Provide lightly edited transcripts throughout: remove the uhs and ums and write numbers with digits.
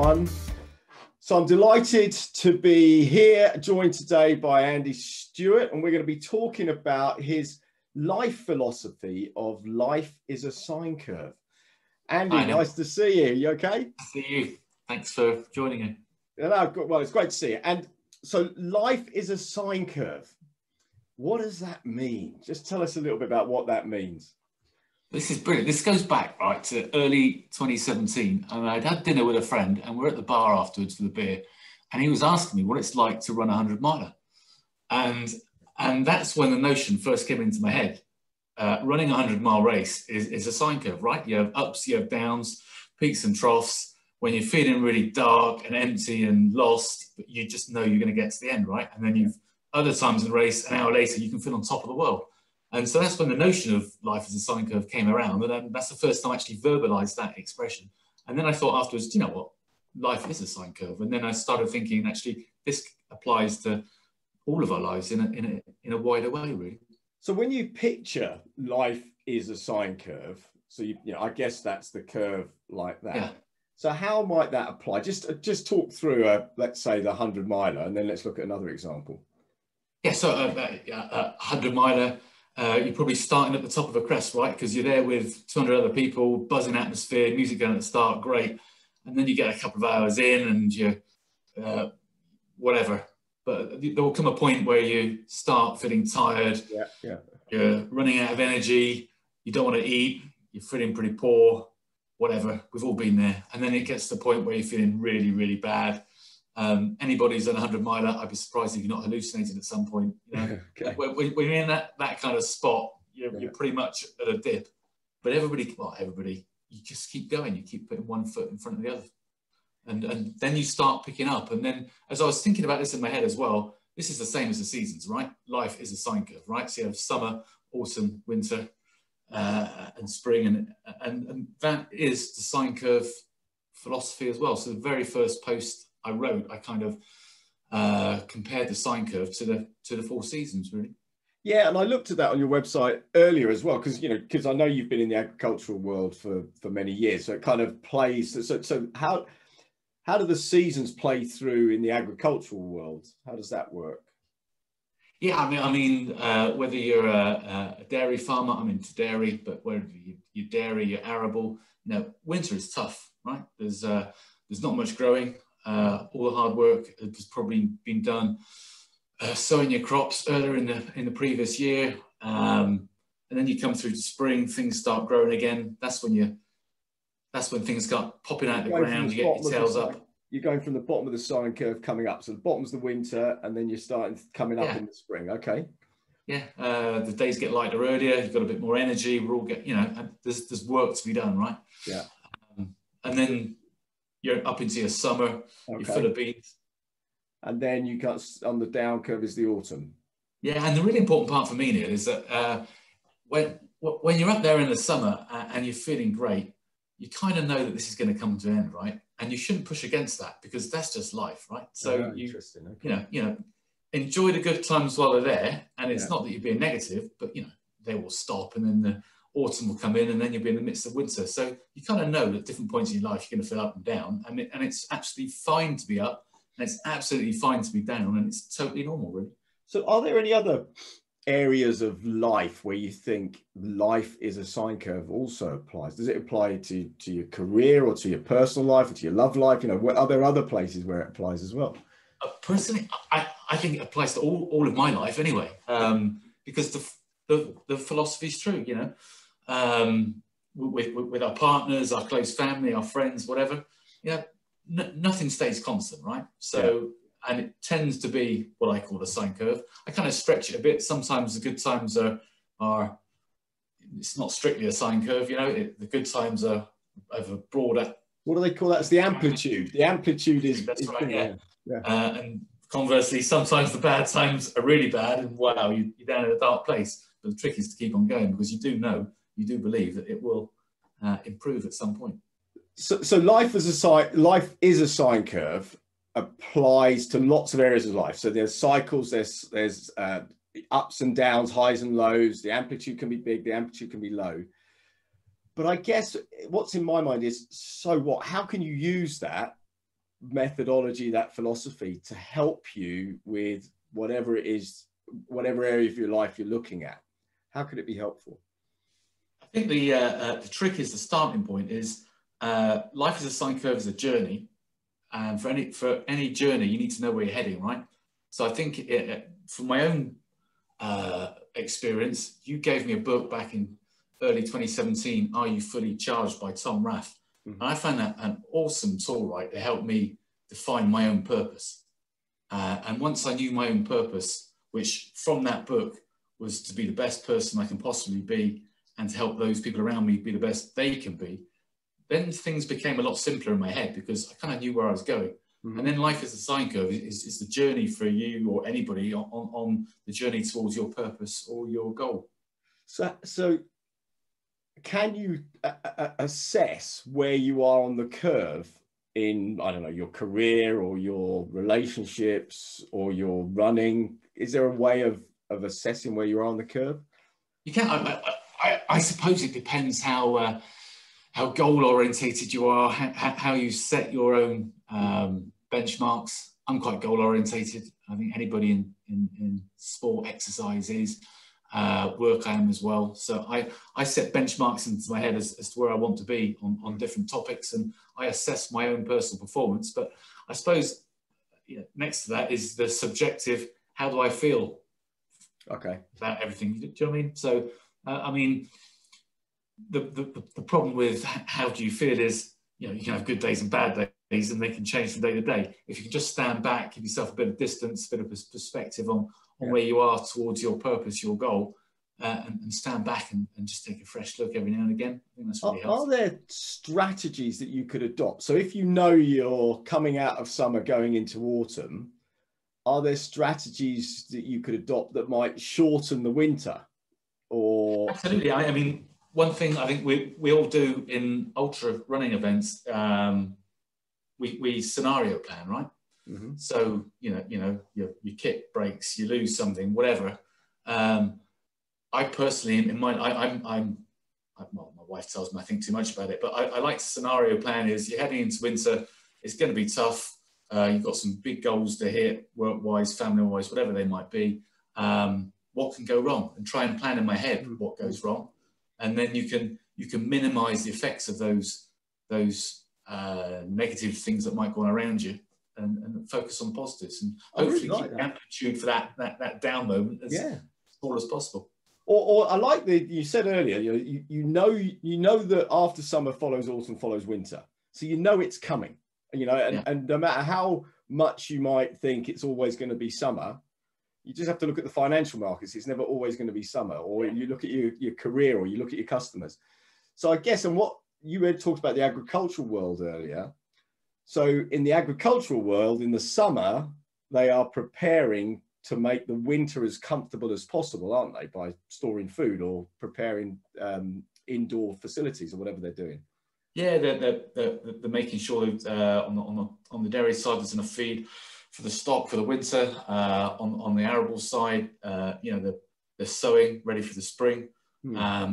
everyone. So I'm delighted to be here, joined today by Andy Stewart, and we're going to be talking about his life philosophy of life is a sine curve. Andy, nice to see you. You okay? See you. Thanks for joining me. Well, it's great to see you. And so life is a sine curve. What does that mean? Just tell us a little bit about what that means. This is brilliant. This goes back, right, to early 2017. And I'd had dinner with a friend and we're at the bar afterwards for the beer. And he was asking me what it's like to run a 100-miler. And that's when the notion first came into my head. Running a 100-mile race is a sine curve, right? You have ups, you have downs, peaks and troughs. When you're feeling really dark and empty and lost, but you just know you're going to get to the end, right? And then you've other times in the race, an hour later, you can feel on top of the world. And so that's when the notion of life as a sine curve came around. And that's the first time I actually verbalized that expression. And then I thought afterwards, do you know what? Life is a sine curve. And then I started thinking, actually, this applies to all of our lives in a wider way, really. So when you picture life is a sine curve, so you know, I guess that's the curve like that. Yeah. So how might that apply? Just talk through, let's say, the 100-miler, and then let's look at another example. Yeah, so a 100-miler, you're probably starting at the top of a crest, right? Because you're there with 200 other people, buzzing atmosphere, music going at the start, great. And then you get a couple of hours in and you whatever. But there will come a point where you start feeling tired. Yeah. You're running out of energy. You don't want to eat. You're feeling pretty poor, whatever. We've all been there. And then it gets to the point where you're feeling really, really bad. Anybody who's done a 100-miler, I'd be surprised if you're not hallucinating at some point. You know? Okay. When you're in that kind of spot, you're pretty much at a dip. But everybody, you just keep going. You keep putting one foot in front of the other. And then you start picking up. And then as I was thinking about this in my head as well, this is the same as the seasons, right? Life is a sine curve, right? So you have summer, autumn, winter, and spring. And that is the sine curve philosophy as well. So the very first post I wrote, I kind of compared the sine curve to the four seasons, really. Yeah, and I looked at that on your website earlier as well, because I know you've been in the agricultural world for many years, so it kind of plays. So how do the seasons play through in the agricultural world? How does that work? Yeah, I mean, whether you're a dairy farmer, I'm into dairy, but whether you're dairy, you're arable, winter is tough, right? There's not much growing. All the hard work has probably been done sowing your crops earlier in the previous year, and then you come through to spring, things start growing again. That's when things start popping out of the ground. You get your tails up. You're going from the bottom of the sine curve coming up. So the bottom's the winter, and then you're starting coming up in the spring. Okay. Yeah, the days get lighter earlier. You've got a bit more energy. We're all there's work to be done, right? Yeah. And then you're up into your summer. Okay. You're full of beans. And then you got on the down curve is the autumn. Yeah, and the really important part for me, Neil, is that when you're up there in the summer and you're feeling great, you kind of know that this is going to come to an end, right? And you shouldn't push against that because that's just life, right? So interesting. Okay. Enjoy the good times while they're there, and it's not that you're being negative, but they will stop, and then the autumn will come in, and then you'll be in the midst of winter. So you kind of know that at different points in your life you're going to feel up and down, and it's absolutely fine to be up, and it's absolutely fine to be down, and it's totally normal, really. So are there any other areas of life where you think life is a sine curve also applies? Does it apply to your career or to your personal life or to your love life? Are there other places where it applies as well? Personally, I think it applies to all of my life anyway, because the philosophy is true, with our partners, our close family, our friends, whatever, nothing stays constant, right? So, and it tends to be what I call a sine curve. I kind of stretch it a bit. Sometimes the good times are it's not strictly a sine curve, the good times are over broader. What do they call that? It's the amplitude. The amplitude is... That's right, yeah. And conversely, sometimes the bad times are really bad and wow, you're down in a dark place. But the trick is to keep on going because you do believe that it will improve at some point. So life is a sine curve, applies to lots of areas of life. So there's cycles, there's ups and downs, highs and lows. The amplitude can be big, the amplitude can be low. But I guess what's in my mind is, so what? How can you use that methodology, that philosophy to help you with whatever it is, whatever area of your life you're looking at? How could it be helpful? I think the trick is, the starting point is, life as a sine curve is a journey. And for any journey, you need to know where you're heading, right? So I think from my own experience, you gave me a book back in early 2017, Are You Fully Charged by Tom Rath. Mm-hmm. And I found that an awesome tool, right, to help me define my own purpose. And once I knew my own purpose, which from that book was to be the best person I can possibly be and to help those people around me be the best they can be, then things became a lot simpler in my head because I kind of knew where I was going. Mm-hmm. And then life as a sine curve is the journey for you or anybody on the journey towards your purpose or your goal. So can you assess where you are on the curve in, I don't know, your career or your relationships or your running? Is there a way of assessing where you are on the curve? You can. I suppose it depends how goal orientated you are, how you set your own benchmarks. I'm quite goal orientated. I think anybody in sport, exercise is. Work I am as well. So I set benchmarks into my head as to where I want to be on different topics, and I assess my own personal performance. But I suppose next to that is the subjective, how do I feel about everything? Do you know what I mean? So I mean, the problem with how do you feel is, you can have good days and bad days, and they can change from day to day. If you can just stand back, give yourself a bit of distance, a bit of perspective on where you are towards your purpose, your goal, and stand back and just take a fresh look every now and again. I think that's really helpful. Are there strategies that you could adopt? So if you know you're coming out of summer, going into autumn, are there strategies that you could adopt that might shorten the winter? Or absolutely. I mean, one thing I think we all do in ultra running events, we scenario plan, right? Mm-hmm. So your kit breaks, you lose something, whatever. I personally, in mind, well, my wife tells me I think too much about it, but I like to scenario plan. Is you're heading into winter, it's going to be tough. You've got some big goals to hit, work-wise, family-wise, whatever they might be. What can go wrong, and try and plan in my head what goes wrong, and then you can minimise the effects of those negative things that might go on around you, and focus on positives, and hopefully keep the amplitude for that down moment as small as possible. Or I like you said earlier, you know that after summer follows autumn follows winter, so it's coming, and no matter how much you might think it's always going to be summer, you just have to look at the financial markets. It's never always going to be summer. Or you look at your career, or you look at your customers. So I guess, and what you had talked about the agricultural world earlier. So in the agricultural world, in the summer, they are preparing to make the winter as comfortable as possible, aren't they? By storing food or preparing indoor facilities or whatever they're doing. Yeah, they're making sure that on the dairy side there's enough feed for the stock for the winter. On the arable side, they're sowing ready for the spring.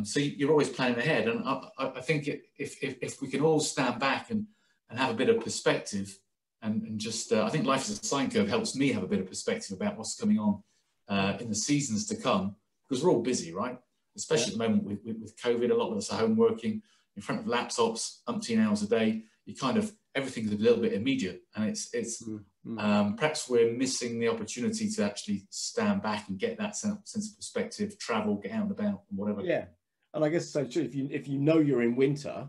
So you're always planning ahead, and I think if we can all stand back and have a bit of perspective, and just I think life as a sine curve helps me have a bit of perspective about what's coming on in the seasons to come, because we're all busy, right? Especially at the moment with COVID, a lot of us are home working in front of laptops, umpteen hours a day. You kind of, everything's a little bit immediate, and it's perhaps we're missing the opportunity to actually stand back and get that sense of perspective, travel, get out and about, and whatever. Yeah, and I guess so too. If you know you're in winter,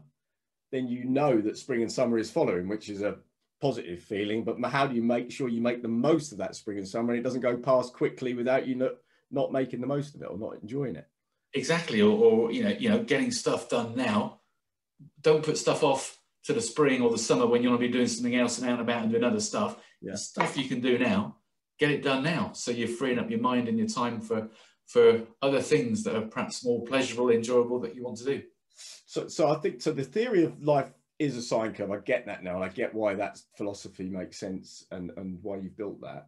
then you know that spring and summer is following, which is a positive feeling. But how do you make sure you make the most of that spring and summer, and it doesn't go past quickly without you not making the most of it or not enjoying it? Exactly, or getting stuff done now. Don't put stuff off to the spring or the summer when you want to be doing something else and out and about and doing other stuff. The stuff you can do now, get it done now, so you're freeing up your mind and your time for other things that are perhaps more pleasurable, enjoyable, that you want to do. So I think the theory of life is a sine curve. I get that now, and I get why that philosophy makes sense and why you've built that.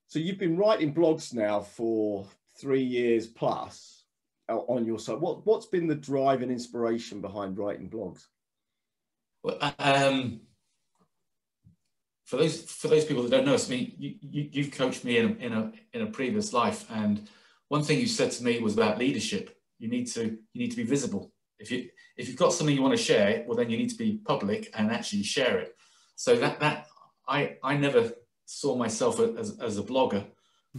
So you've been writing blogs now for 3 years plus on your site. What's been the drive and inspiration behind writing blogs? Well, for those people that don't know us, I mean, you've coached me in a previous life, and one thing you said to me was about leadership. You need to be visible. If you've got something you want to share, well, then you need to be public and actually share it. So that I never saw myself as a blogger.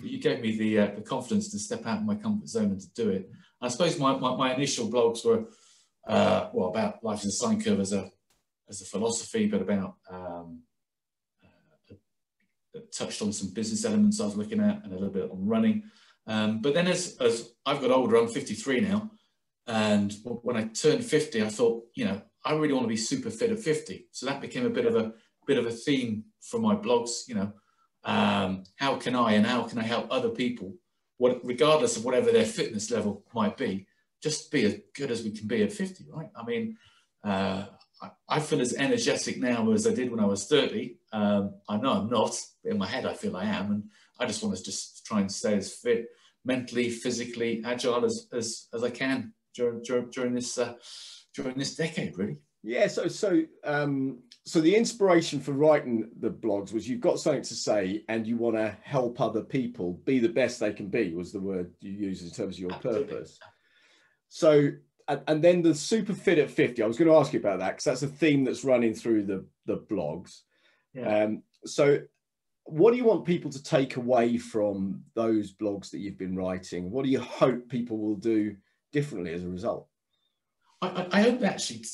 You gave me the confidence to step out of my comfort zone and to do it. I suppose my initial blogs were about life as a sine curve as a philosophy, but about touched on some business elements I was looking at, and a little bit on running. But then as I've got older, I'm 53 now, and when I turned 50, I thought, I really want to be super fit at 50. So that became a bit of a theme for my blogs. How can I help other people, regardless of whatever their fitness level might be, just be as good as we can be at 50, right? I mean, I feel as energetic now as I did when I was 30. I know I'm not, but in my head I feel I am, and I just want to just try and stay as fit, mentally, physically, agile as I can during this decade, really. Yeah. So the inspiration for writing the blogs was you've got something to say and you want to help other people be the best they can be, was the word you used in terms of your purpose. So, and then the super fit at 50, I was going to ask you about that because that's a theme that's running through the blogs. Yeah. So what do you want people to take away from those blogs that you've been writing? What do you hope people will do differently as a result? I hope they actually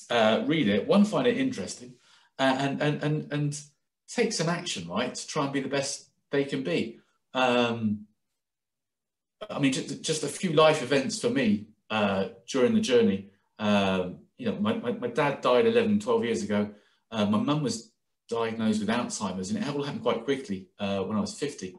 read it, one, find it interesting, and take some action, right, to try and be the best they can be. I mean, just a few life events for me during the journey. My dad died 11, 12 years ago. My mum was diagnosed with Alzheimer's, and it all happened quite quickly when I was 50.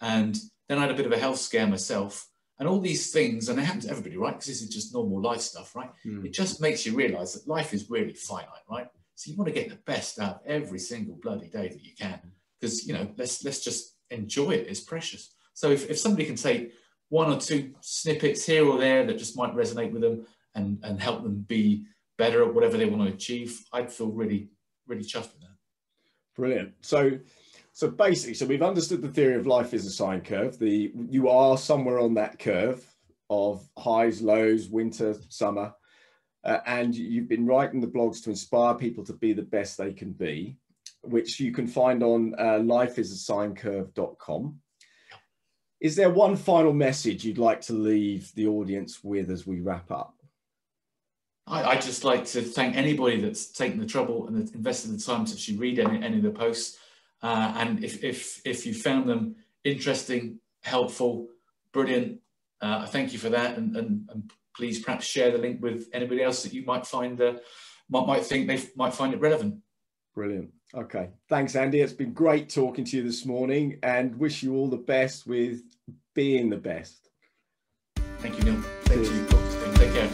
And then I had a bit of a health scare myself. And all these things, and they happen to everybody, right? Because this is just normal life stuff, right? It just makes you realize that life is really finite, right? So you want to get the best out of every single bloody day that you can, because, let's just enjoy it. It's precious. So if somebody can take one or two snippets here or there that just might resonate with them and help them be better at whatever they want to achieve, I'd feel really, really chuffed with that. Brilliant. So basically, we've understood the theory of life is a sine curve. You are somewhere on that curve of highs, lows, winter, summer, and you've been writing the blogs to inspire people to be the best they can be, which you can find on lifeisasincurve.com. Is there one final message you'd like to leave the audience with as we wrap up? I'd just like to thank anybody that's taken the trouble and that's invested the time to actually read any of the posts. And if you found them interesting, helpful, brilliant, I thank you for that. And please perhaps share the link with anybody else that you might find might think they might find it relevant. Brilliant. Okay. Thanks, Andy. It's been great talking to you this morning, and wish you all the best with being the best. Thank you, Neil. Thank you. Take care.